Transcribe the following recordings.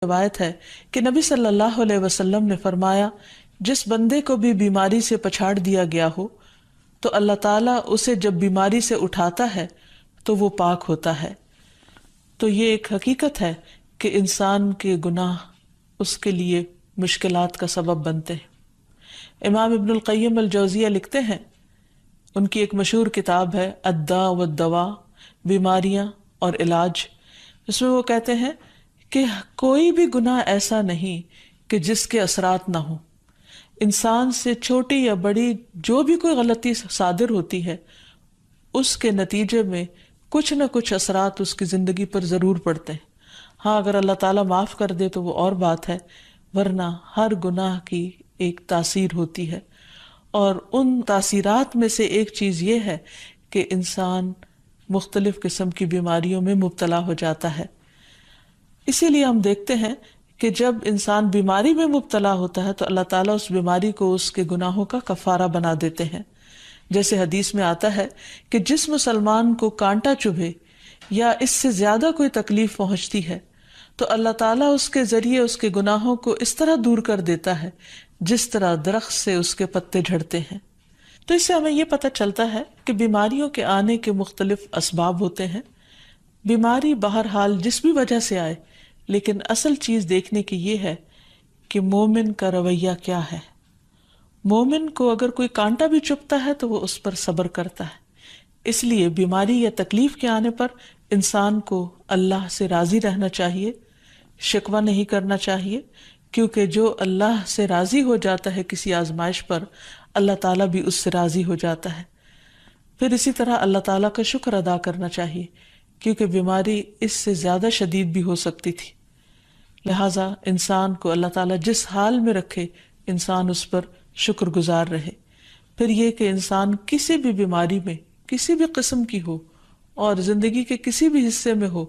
روایت ہے کہ نبی صلی اللہ علیہ وسلم نے فرمایا، جس بندے کو بھی بیماری سے پچھاڑ دیا گیا ہو تو اللہ تعالیٰ اسے جب بیماری سے اٹھاتا ہے تو وہ پاک ہوتا ہے۔ تو یہ ایک حقیقت ہے کہ انسان کے گناہ اس کے لیے مشکلات کا سبب بنتے ہیں۔ امام ابن القیم الجوزیہ لکھتے ہیں، ان کی ایک مشہور کتاب ہے الداء والدواء، بیماریاں اور علاج، اس میں وہ کہتے ہیں کہ کوئی بھی گناہ ایسا نہیں کہ جس کے اثرات نہ ہوں۔ انسان سے چھوٹی یا بڑی جو بھی کوئی غلطی صادر ہوتی ہے، اس کے نتیجے میں کچھ نہ کچھ اثرات اس کی زندگی پر ضرور پڑتے ہیں۔ ہاں، اگر اللہ تعالیٰ معاف کر دے تو وہ اور بات ہے، ورنہ ہر گناہ کی ایک تاثیر ہوتی ہے، اور ان تاثیرات میں سے ایک چیز یہ ہے کہ انسان مختلف قسم کی بیماریوں میں مبتلا ہو جاتا ہے۔ اسی لیے ہم دیکھتے ہیں کہ جب انسان بیماری میں مبتلا ہوتا ہے تو اللہ تعالیٰ اس بیماری کو اس کے گناہوں کا کفارہ بنا دیتے ہیں۔ جیسے حدیث میں آتا ہے کہ جس مسلمان کو کانٹا چبھے یا اس سے زیادہ کوئی تکلیف پہنچتی ہے تو اللہ تعالیٰ اس کے ذریعے اس کے گناہوں کو اس طرح دور کر دیتا ہے جس طرح درخت سے اس کے پتے جھڑتے ہیں۔ تو اس سے ہمیں یہ پتہ چلتا ہے کہ بیماریوں کے آنے کے مختلف اسباب ہوتے ہیں۔ بیماری بہرحال جس بھی وجہ سے آئے، لیکن اصل چیز دیکھنے کی یہ ہے کہ مومن کا رویہ کیا ہے۔ مومن کو اگر کوئی کانٹا بھی چبھتا ہے تو وہ اس پر صبر کرتا ہے۔ اس لیے بیماری یا تکلیف کے آنے پر انسان کو اللہ سے راضی رہنا چاہیے، شکوہ نہیں کرنا چاہیے، کیونکہ جو اللہ سے راضی ہو جاتا ہے کسی آزمائش پر، اللہ تعالیٰ بھی اس سے راضی ہو جاتا ہے۔ پھر اسی طرح اللہ تعالیٰ کا شکر ادا کرنا چاہیے، کیونکہ بیماری اس سے زیادہ شدید بھی ہو سکتی تھی۔ لہٰذا انسان کو اللہ تعالیٰ جس حال میں رکھے، انسان اس پر شکر گزار رہے۔ پھر یہ کہ انسان کسی بھی بیماری میں کسی بھی قسم کی ہو اور زندگی کے کسی بھی حصے میں ہو،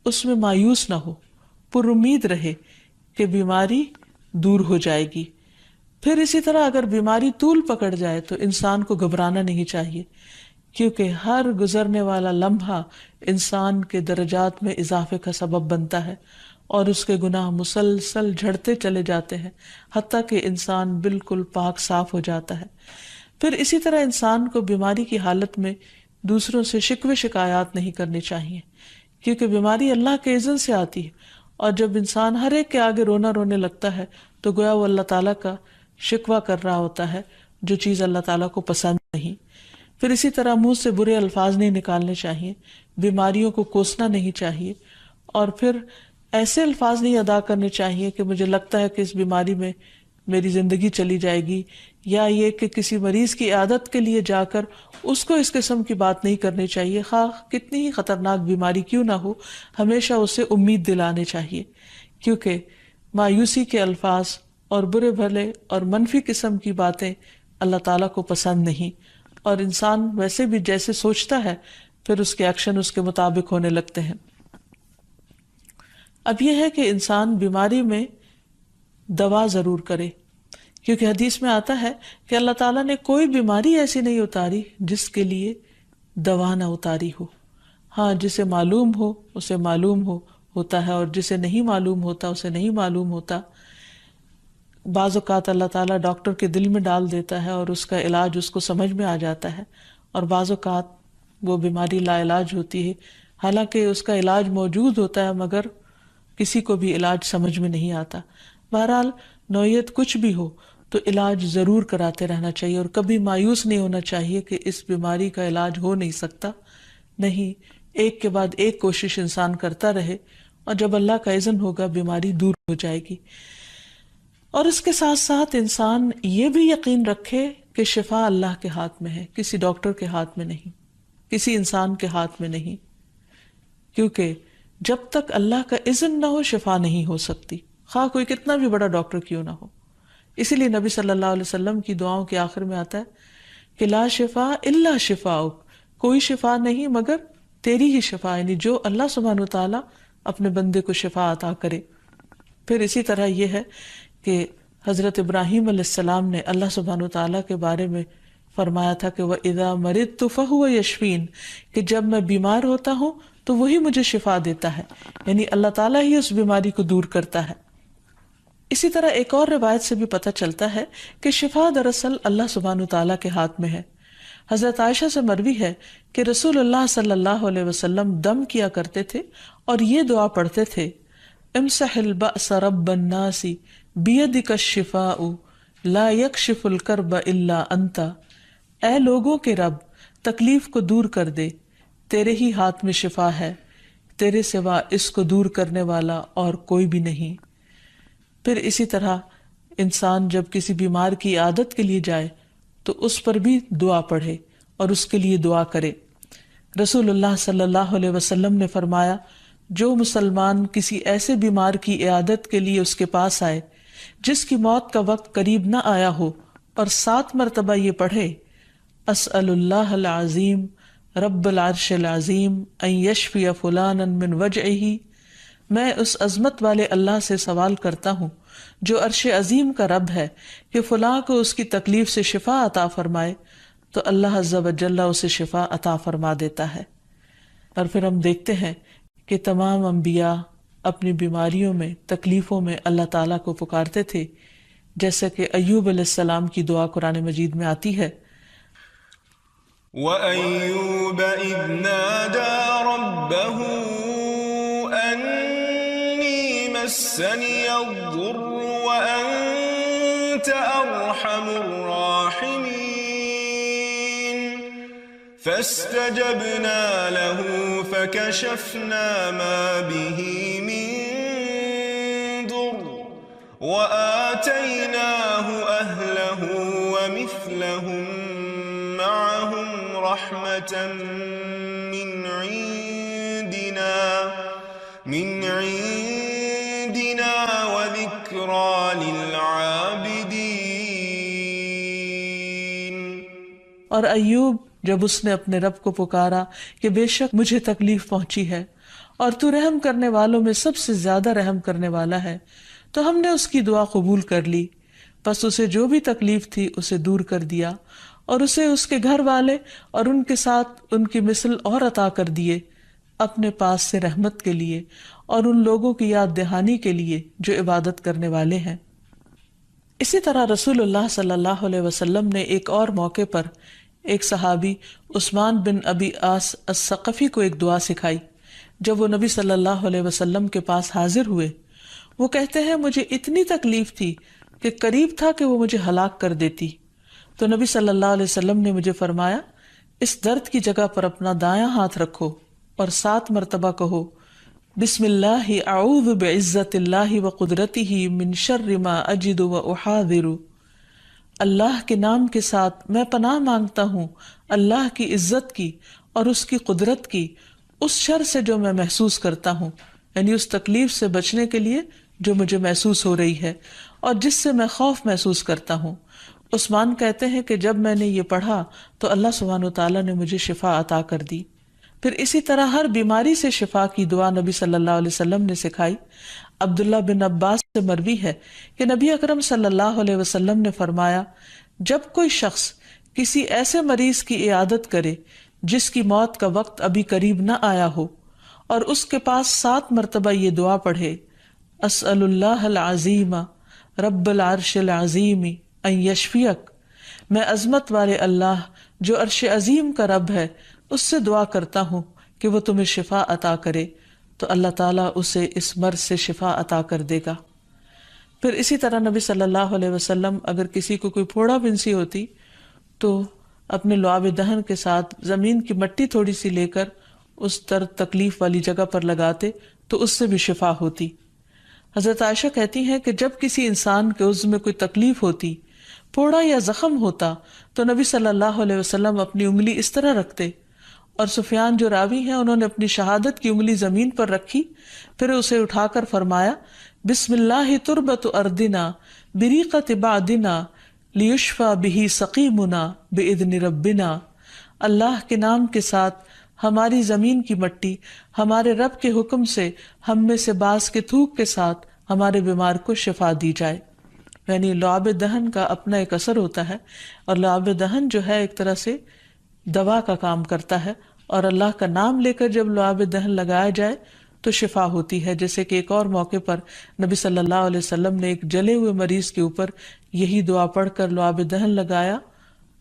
اس میں مایوس نہ ہو، پر امید رہے کہ بیماری دور ہو جائے گی۔ پھر اسی طرح اگر بیماری طول پکڑ جائے تو انسان کو گھبرانا نہیں چاہیے، کیونکہ ہر گزرنے والا لمحہ انسان کے درجات میں اضافے کا سبب بنتا ہے اور اس کے گناہ مسلسل جھڑتے چلے جاتے ہیں حتیٰ کہ انسان بالکل پاک صاف ہو جاتا ہے۔ پھر اسی طرح انسان کو بیماری کی حالت میں دوسروں سے شکوے شکایات نہیں کرنی چاہیے، کیونکہ بیماری اللہ کے اذن سے آتی ہے، اور جب انسان ہر ایک کے آگے رونے لگتا ہے تو گویا وہ اللہ تعالیٰ کا شکوہ کر رہا ہوتا ہے، جو چیز اللہ تعالیٰ کو پسند نہیں۔ پھر اسی طرح منہ سے برے الفاظ نہیں نکالنے چاہیے، بیماریوں کو کوسنا نہیں چاہیے، اور پھر ایسے الفاظ نہیں ادا کرنے چاہیے کہ مجھے لگتا ہے کہ اس بیماری میں میری زندگی چلی جائے گی، یا یہ کہ کسی مریض کی عیادت کے لیے جا کر اس کو اس قسم کی بات نہیں کرنی چاہیے، خواہ کتنی ہی خطرناک بیماری کیوں نہ ہو، ہمیشہ اسے امید دلانے چاہیے، کیونکہ مایوسی کے الفاظ اور برے بھلے اور منفی قسم کی باتیں اللہ تعالیٰ کو پسند نہیں، اور انسان ویسے بھی جیسے سوچتا ہے پھر اس کے ایکشن اس کے مطابق ہونے لگتے ہیں۔ اب یہ ہے کہ انسان بیماری میں دوا ضرور کرے، کیونکہ حدیث میں آتا ہے کہ اللہ تعالیٰ نے کوئی بیماری ایسی نہیں اتاری جس کے لیے دوا نہ اتاری ہو۔ ہاں، جسے معلوم ہو اسے معلوم ہوتا ہے، اور جسے نہیں معلوم ہوتا اسے نہیں معلوم ہوتا۔ بعض اوقات اللہ تعالیٰ ڈاکٹر کے دل میں ڈال دیتا ہے اور اس کا علاج اس کو سمجھ میں آ جاتا ہے، اور بعض اوقات وہ بیماری لا علاج ہوتی ہے، حالانکہ اس کا علاج موجود ہوتا ہے مگر کسی کو بھی علاج سمجھ میں نہیں آتا۔ بہرحال نوعیت کچھ بھی ہو تو علاج ضرور کراتے رہنا چاہیے، اور کبھی مایوس نہیں ہونا چاہیے کہ اس بیماری کا علاج ہو نہیں سکتا۔ نہیں، ایک کے بعد ایک کوشش انسان کرتا رہے، اور جب اللہ کا اذن ہوگا بیماری دور ہو جائے گی۔ اور اس کے ساتھ ساتھ انسان یہ بھی یقین رکھے کہ شفا اللہ کے ہاتھ میں ہے، کسی ڈاکٹر کے ہاتھ میں نہیں، کسی انسان کے ہاتھ میں نہیں، کیونکہ جب تک اللہ کا اذن نہ ہو شفا نہیں ہو سکتی، خواہ کوئی کتنا بھی بڑا ڈاکٹر کیوں نہ ہو۔ اسی لیے نبی صلی اللہ علیہ وسلم کی دعاؤں کے آخر میں آتا ہے کہ لا شفا الا شفاؤک، کوئی شفا نہیں مگر تیری ہی شفا، یعنی جو اللہ سبحانہ وتعالیٰ اپنے بندے کو شفا عطا کرے۔ پھر اسی طرح یہ ہے کہ حضرت ابراہیم علیہ السلام نے اللہ سبحانہ وتعالیٰ کے بارے میں فرمایا تھا کہ وَإِذَا مَرِضْتُ فَهُوَ يَشْفِينِ، کہ جب میں بیمار ہوتا ہوں تو وہی مجھے شفا دیتا ہے، یعنی اللہ تعالیٰ ہی اس بیماری کو دور کرتا ہے۔ اسی طرح ایک اور روایت سے بھی پتہ چلتا ہے کہ شفا دراصل اللہ سبحانہ تعالیٰ کے ہاتھ میں ہے۔ حضرت عائشہ سے مروی ہے کہ رسول اللہ صلی اللہ علیہ وسلم دم کیا کرتے تھے اور یہ دعا پڑھتے تھے، امسح البأس رب الناس بیدک الشفاء لا یکشف الکرب الا انت، اے لوگوں کے رب تکلیف کو دور کر دے، تیرے ہی ہاتھ میں شفا ہے، تیرے سوا اس کو دور کرنے والا اور کوئی بھی نہیں۔ پھر اسی طرح انسان جب کسی بیمار کی عادت کے لیے جائے تو اس پر بھی دعا پڑھے اور اس کے لیے دعا کرے۔ رسول اللہ صلی اللہ علیہ وسلم نے فرمایا، جو مسلمان کسی ایسے بیمار کی عیادت کے لیے اس کے پاس آئے جس کی موت کا وقت قریب نہ آیا ہو اور 7 مرتبہ یہ پڑھے، اسأل اللہ العظیم رب العرش العظیم ان یشفی فلانا من وجعہ، میں اس عظمت والے اللہ سے سوال کرتا ہوں جو عرش عظیم کا رب ہے کہ فلاں کو اس کی تکلیف سے شفا عطا فرمائے، تو اللہ عز و جل اسے شفا عطا فرما دیتا ہے۔ اور پھر ہم دیکھتے ہیں کہ تمام انبیاء اپنی بیماریوں میں، تکلیفوں میں اللہ تعالیٰ کو پکارتے تھے، جیسا کہ ایوب علیہ السلام کی دعا قرآن مجید میں آتی ہے، وَأَيُّوبَ إِذْ نَادَى رَبَّهُ أَنِّي مَسَّنِيَ الضُّرُّ وَأَنْتَ أَرْحَمُ الرَّاحِمِينَ فَاسْتَجَبْنَا لَهُ فَكَشَفْنَا مَا بِهِ مِنْ ضُرٍّ وَآتَيْنَاهُ أَهْلَهُ وَمِثْلَهُمْ مَعَهُمْ رَحْمَةً مِنْ عِنْدِنَا وَذِكْرَى لِلْعَابِدِينَ۔ اور ایوب جب اس نے اپنے رب کو پکارا کہ بے شک مجھے تکلیف پہنچی ہے اور تو رحم کرنے والوں میں سب سے زیادہ رحم کرنے والا ہے، تو ہم نے اس کی دعا قبول کر لی، پس اسے جو بھی تکلیف تھی اسے دور کر دیا اور اسے اس کے گھر والے اور ان کے ساتھ ان کی مثل اور عطا کر دیے، اپنے پاس سے رحمت کے لیے اور ان لوگوں کی یاد دہانی کے لیے جو عبادت کرنے والے ہیں۔ اسی طرح رسول اللہ صلی اللہ علیہ وسلم نے ایک اور موقع پر ایک صحابی عثمان بن ابی عاص الثقفی کو ایک دعا سکھائی۔ جب وہ نبی صلی اللہ علیہ وسلم کے پاس حاضر ہوئے، وہ کہتے ہیں مجھے اتنی تکلیف تھی کہ قریب تھا کہ وہ مجھے ہلاک کر دیتی، تو نبی صلی اللہ علیہ وسلم نے مجھے فرمایا، اس درد کی جگہ پر اپنا دایاں ہاتھ رکھو اور 7 مرتبہ کہو، بسم اللہ اعوذ بعزت اللہ وقدرتہ من شر ما اجد واحاذر، اللہ کے نام کے ساتھ میں پناہ مانگتا ہوں اللہ کی عزت کی اور اس کی قدرت کی اس شر سے جو میں محسوس کرتا ہوں، یعنی اس تکلیف سے بچنے کے لیے جو مجھے محسوس ہو رہی ہے اور جس سے میں خوف محسوس کرتا ہوں۔ عثمان کہتے ہیں کہ جب میں نے یہ پڑھا تو اللہ سبحانہ وتعالیٰ نے مجھے شفا عطا کر دی۔ پھر اسی طرح ہر بیماری سے شفا کی دعا نبی صلی اللہ علیہ وسلم نے سکھائی۔ عبداللہ بن عباس سے مروی ہے کہ نبی اکرم صلی اللہ علیہ وسلم نے فرمایا، جب کوئی شخص کسی ایسے مریض کی عیادت کرے جس کی موت کا وقت ابھی قریب نہ آیا ہو اور اس کے پاس 7 مرتبہ یہ دعا پڑھے، اسأل اللہ العظیم رب العرش العظیم ان یشفیک، میں عظمت والے اللہ جو عرش عظیم کا رب ہے اس سے دعا کرتا ہوں کہ وہ تمہیں شفا عطا کرے، تو اللہ تعالیٰ اسے اس مرض سے شفا عطا کر دے گا۔ پھر اسی طرح نبی صلی اللہ علیہ وسلم اگر کسی کو کوئی پھوڑا پھنسی ہوتی تو اپنے لعاب دہن کے ساتھ زمین کی مٹی تھوڑی سی لے کر اس درد تکلیف والی جگہ پر لگاتے تو اس سے بھی شفا ہوتی۔ حضرت عائشہ کہتی ہیں کہ جب کسی انسان کے عضو میں کوئی تکلیف ہوتی، پھوڑا یا زخم ہوتا، تو نبی صلی اللہ علیہ وسلم اپنی انگلی اس طرح رکھتے، اور سفیان جو راوی ہیں انہوں نے اپنی شہادت کی انگلی زمین پر رکھی، پھر اسے اٹھا کر فرمایا، بسم اللہ تربت اردنا بریقت بعدنا لیشفى به سقیمنا باذن ربنا، اللہ کے نام کے ساتھ ہماری زمین کی مٹی ہمارے رب کے حکم سے ہم میں سے بعض کے تھوک کے ساتھ ہمارے بیمار کو شفا دی جائے۔ یعنی لعاب دہن کا اپنا ایک اثر ہوتا ہے، اور لعاب دہن جو ہے ایک طرح سے دوا کا کام کرتا ہے، اور اللہ کا نام لے کر جب لعاب دہن لگایا جائے تو شفا ہوتی ہے، جیسے کہ ایک اور موقع پر نبی صلی اللہ علیہ وسلم نے ایک جلے ہوئے مریض کے اوپر یہی دعا پڑھ کر لعاب دہن لگایا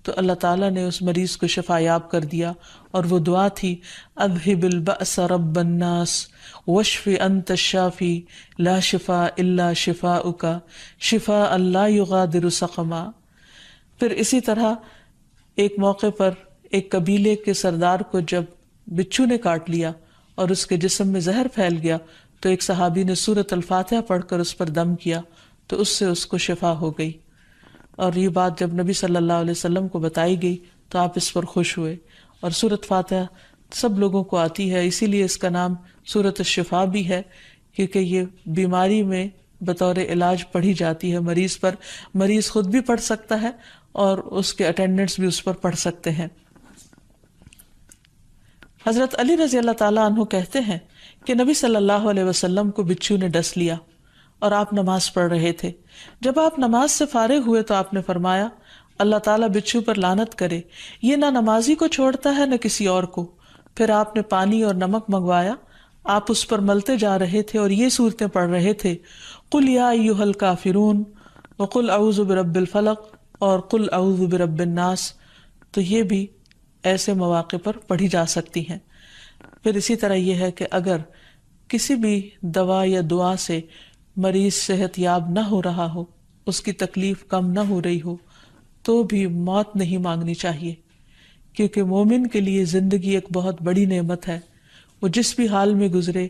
تو اللہ تعالیٰ نے اس مریض کو شفا یاب کر دیا، اور وہ دعا تھی اذہب البأس رب الناس واشف انت الشافی لا شفاء الا شفاؤک شفاء لا یغادر سقما۔ پھر اسی طرح ایک موقع پر ایک قبیلے کے سردار کو جب بچھو نے کاٹ لیا اور اس کے جسم میں زہر پھیل گیا تو ایک صحابی نے سورۃ الفاتحہ پڑھ کر اس پر دم کیا تو اس سے اس کو شفا ہو گئی، اور یہ بات جب نبی صلی اللہ علیہ وسلم کو بتائی گئی تو آپ اس پر خوش ہوئے۔ اور سورۃ فاتحہ سب لوگوں کو آتی ہے، اسی لیے اس کا نام سورۃ الشفا بھی ہے، کیونکہ یہ بیماری میں بطور علاج پڑھی جاتی ہے مریض پر، مریض خود بھی پڑھ سکتا ہے اور اس کے اٹینڈنٹس بھی اس پر پڑھ سکتے ہیں۔ حضرت علی رضی اللہ تعالیٰ عنہ کہتے ہیں کہ نبی صلی اللہ علیہ وسلم کو بچھو نے ڈس لیا اور آپ نماز پڑھ رہے تھے۔ جب آپ نماز سے فارغ ہوئے تو آپ نے فرمایا اللہ تعالیٰ بچھو پر لعنت کرے، یہ نہ نمازی کو چھوڑتا ہے نہ کسی اور کو۔ پھر آپ نے پانی اور نمک منگوایا، آپ اس پر ملتے جا رہے تھے اور یہ صورتیں پڑھ رہے تھے قل یا ایھا الکافرون وقل اعوذ برب الفلق اور قل اعوذ برب الناس، تو یہ بھی ایسے مواقع پر پڑھی جا سکتی ہیں۔ پھر اسی طرح یہ ہے کہ اگر کسی بھی دوا یا دعا سے مریض صحت یاب نہ ہو رہا ہو، اس کی تکلیف کم نہ ہو رہی ہو، تو بھی موت نہیں مانگنی چاہیے، کیونکہ مومن کے لیے زندگی ایک بہت بڑی نعمت ہے۔ وہ جس بھی حال میں گزرے،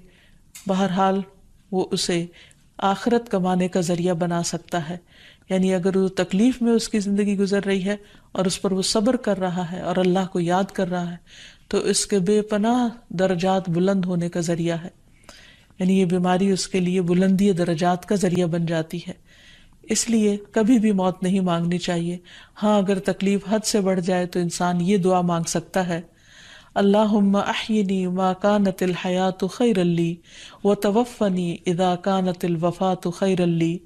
بہرحال وہ اسے آخرت کمانے کا ذریعہ بنا سکتا ہے۔ یعنی اگر وہ تکلیف میں اس کی زندگی گزر رہی ہے اور اس پر وہ صبر کر رہا ہے اور اللہ کو یاد کر رہا ہے تو اس کے بے پناہ درجات بلند ہونے کا ذریعہ ہے، یعنی یہ بیماری اس کے لیے بلندی درجات کا ذریعہ بن جاتی ہے۔ اس لیے کبھی بھی موت نہیں مانگنی چاہیے۔ ہاں اگر تکلیف حد سے بڑھ جائے تو انسان یہ دعا مانگ سکتا ہے اللہم احینی ما کانت الحیات خیرا لی وتوفنی اذا کانت الوفات خیرا لی،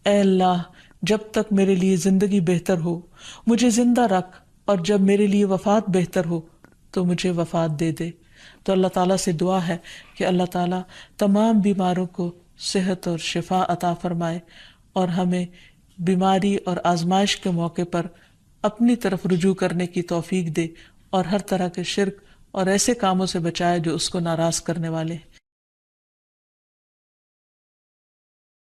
اے اللہ جب تک میرے لیے زندگی بہتر ہو مجھے زندہ رکھ، اور جب میرے لیے وفات بہتر ہو تو مجھے وفات دے دے۔ تو اللہ تعالیٰ سے دعا ہے کہ اللہ تعالیٰ تمام بیماروں کو صحت اور شفا عطا فرمائے اور ہمیں بیماری اور آزمائش کے موقع پر اپنی طرف رجوع کرنے کی توفیق دے، اور ہر طرح کے شرک اور ایسے کاموں سے بچائے جو اس کو ناراض کرنے والے ہیں۔